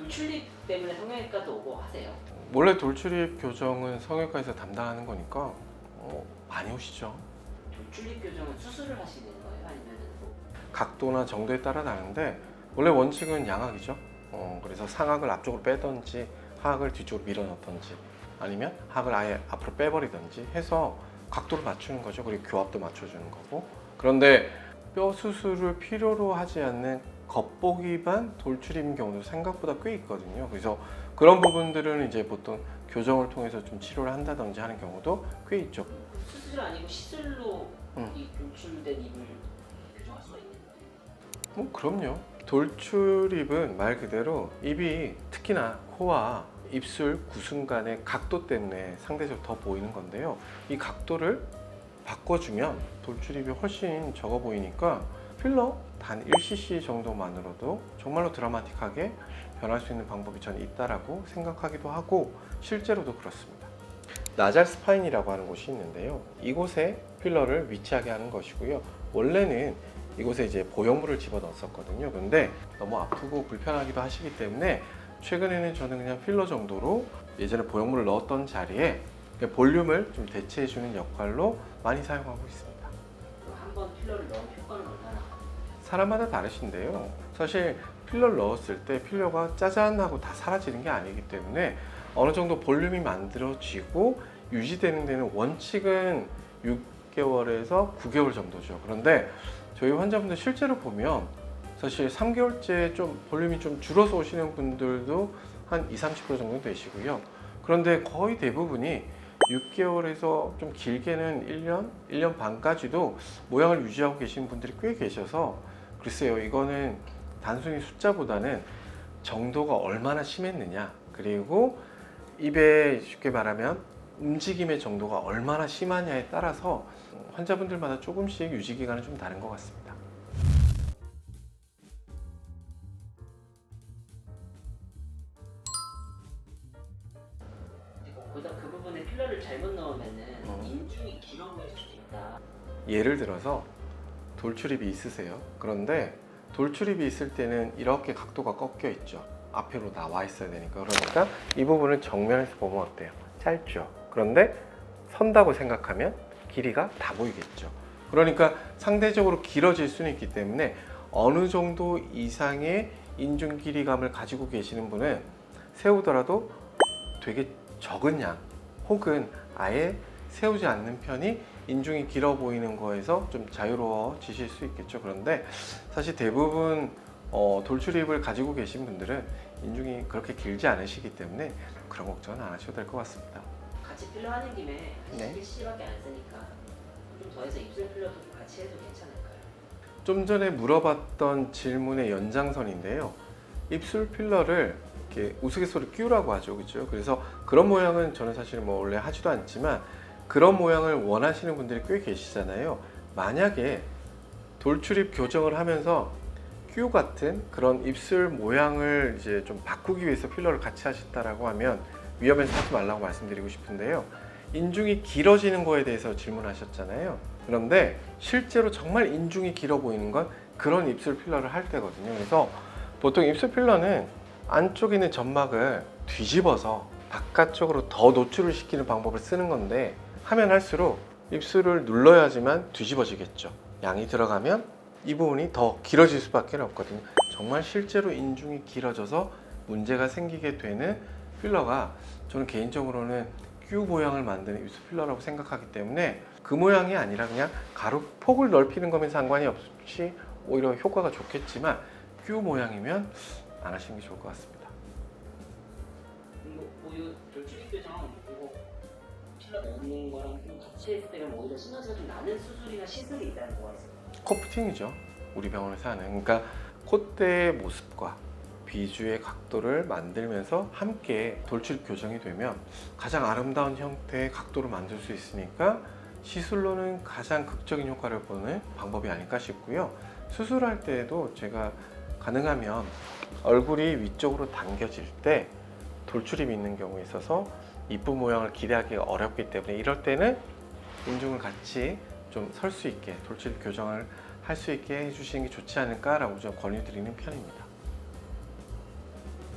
돌출입 때문에 성형외과도 오고 하세요? 원래 돌출입 교정은 성형외과에서 담당하는 거니까 많이 오시죠. 돌출입 교정은 수술을 하시는 거예요? 아니면 뭐? 각도나 정도에 따라 다른데 원래 원칙은 양악이죠. 그래서 상악을 앞쪽으로 빼든지 하악을 뒤쪽으로 밀어 넣든지 아니면 하악을 아예 앞으로 빼버리든지 해서 각도를 맞추는 거죠. 그리고 교합도 맞춰주는 거고. 그런데 뼈 수술을 필요로 하지 않는 겉보기 위반 돌출입인 경우도 생각보다 꽤 있거든요. 그래서 그런 부분들은 이제 보통 교정을 통해서 좀 치료를 한다든지 하는 경우도 꽤 있죠. 수술 아니고 시술로 이 돌출된 입을 교정할 수가 있는 거예요? 그럼요. 돌출입은 말 그대로 입이 특히나 코와 입술 구순간의 각도 때문에 상대적으로 더 보이는 건데요. 이 각도를 바꿔주면 돌출입이 훨씬 적어 보이니까 필러 단 1cc 정도만으로도 정말로 드라마틱하게 변할 수 있는 방법이 저는 있다라고 생각하기도 하고 실제로도 그렇습니다. 나잘 스파인이라고 하는 곳이 있는데요. 이곳에 필러를 위치하게 하는 것이고요. 원래는 이곳에 이제 보형물을 집어 넣었었거든요. 근데 너무 아프고 불편하기도 하시기 때문에 최근에는 저는 그냥 필러 정도로 예전에 보형물을 넣었던 자리에 볼륨을 좀 대체해주는 역할로 많이 사용하고 있습니다. 한 번 필러를 넣은 효과는 얼마나? 사람마다 다르신데요. 사실 필러를 넣었을 때 필러가 짜잔하고 다 사라지는 게 아니기 때문에 어느 정도 볼륨이 만들어지고 유지되는 데는 원칙은 6개월에서 9개월 정도죠. 그런데 저희 환자분들 실제로 보면 사실 3개월째 좀 볼륨이 좀 줄어서 오시는 분들도 한 20, 30% 정도 되시고요. 그런데 거의 대부분이 6개월에서 좀 길게는 1년, 1년 반까지도 모양을 유지하고 계시는 분들이 꽤 계셔서 글쎄요, 이거는 단순히 숫자보다는 정도가 얼마나 심했느냐, 그리고 입에 쉽게 말하면 움직임의 정도가 얼마나 심하냐에 따라서 환자분들마다 조금씩 유지 기간은 좀 다른 것 같습니다. 거기다 그 부분에 필러를 잘못 넣으면은 인중이 길어 보일 수도 있다. 예를 들어서 돌출입이 있으세요. 그런데 돌출입이 있을 때는 이렇게 각도가 꺾여 있죠. 앞으로 나와 있어야 되니까. 그러니까 이 부분을 정면에서 보면 어때요? 짧죠. 그런데 선다고 생각하면 길이가 다 보이겠죠. 그러니까 상대적으로 길어질 수는 있기 때문에 어느 정도 이상의 인중 길이감을 가지고 계시는 분은 세우더라도 되게 적은 양 혹은 아예 세우지 않는 편이 인중이 길어 보이는 거에서 좀 자유로워지실 수 있겠죠. 그런데 사실 대부분 돌출입을 가지고 계신 분들은 인중이 그렇게 길지 않으시기 때문에 그런 걱정은 안 하셔도 될 것 같습니다. 같이 필러 하는 김에 네. 1cc밖에 안 쓰니까 좀 더해서 입술 필러도 좀 같이 해도 괜찮을까요? 좀 전에 물어봤던 질문의 연장선인데요. 입술 필러를 이렇게 우스갯소리 끼우라고 하죠, 그렇죠? 그래서 그런 모양은 저는 사실 뭐 원래 하지도 않지만 그런 모양을 원하시는 분들이 꽤 계시잖아요. 만약에 돌출입 교정을 하면서 큐 같은 그런 입술 모양을 이제 좀 바꾸기 위해서 필러를 같이 하셨다라고 하면 위험해서 하지 말라고 말씀드리고 싶은데요. 인중이 길어지는 거에 대해서 질문하셨잖아요. 그런데 실제로 정말 인중이 길어 보이는 건 그런 입술 필러를 할 때거든요. 그래서 보통 입술 필러는 안쪽에 있는 점막을 뒤집어서 바깥쪽으로 더 노출을 시키는 방법을 쓰는 건데 하면 할수록 입술을 눌러야지만 뒤집어지겠죠. 양이 들어가면 이 부분이 더 길어질 수밖에 없거든요. 정말 실제로 인중이 길어져서 문제가 생기게 되는 필러가 저는 개인적으로는 큐 모양을 만드는 입술 필러라고 생각하기 때문에 그 모양이 아니라 그냥 가로 폭을 넓히는 거면 상관이 없이 오히려 효과가 좋겠지만 큐 모양이면 안 하시는 게 좋을 것 같습니다. 이 돌출입 교정 이거 필러 넣는 거랑 좀 같이 했을 때는 오히려 시너지가 좀 나는 수술이나 시술이 있다는 거가 있어요. 코프팅이죠. 우리 병원에서 하는. 그러니까 콧대의 모습과 비주의 각도를 만들면서 함께 돌출입 교정이 되면 가장 아름다운 형태의 각도를 만들 수 있으니까 시술로는 가장 극적인 효과를 보는 방법이 아닐까 싶고요. 수술할 때에도 제가 가능하면 얼굴이 위쪽으로 당겨질 때 돌출입이 있는 경우에 있어서 이쁜 모양을 기대하기가 어렵기 때문에 이럴 때는 인중을 같이 좀 설 수 있게 돌출입 교정을 할 수 있게 해주시는 게 좋지 않을까라고 좀 권유드리는 편입니다.